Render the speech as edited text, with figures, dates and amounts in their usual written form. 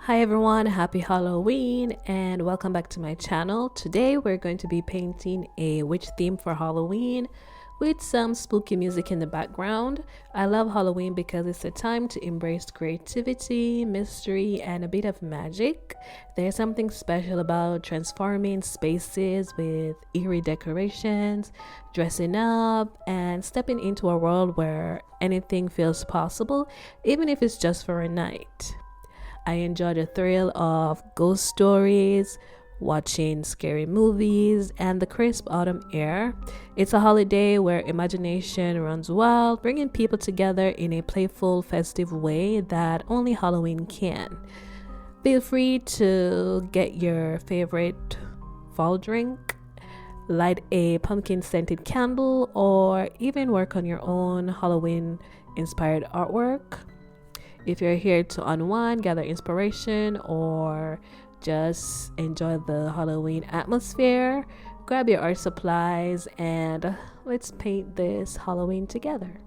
Hi everyone, happy Halloween and welcome back to my channel. Today we're going to be painting a witch theme for Halloween with some spooky music in the background. I love Halloween because it's a time to embrace creativity, mystery, and a bit of magic. There's something special about transforming spaces with eerie decorations, dressing up, and stepping into a world where anything feels possible, even if it's just for a night. I enjoy the thrill of ghost stories, watching scary movies, and the crisp autumn air. It's a holiday where imagination runs wild, bringing people together in a playful, festive way that only Halloween can. Feel free to get your favorite fall drink, light a pumpkin scented candle, or even work on your own Halloween inspired artwork. If you're here to unwind, gather inspiration, or just enjoy the Halloween atmosphere, grab your art supplies and let's paint this Halloween together.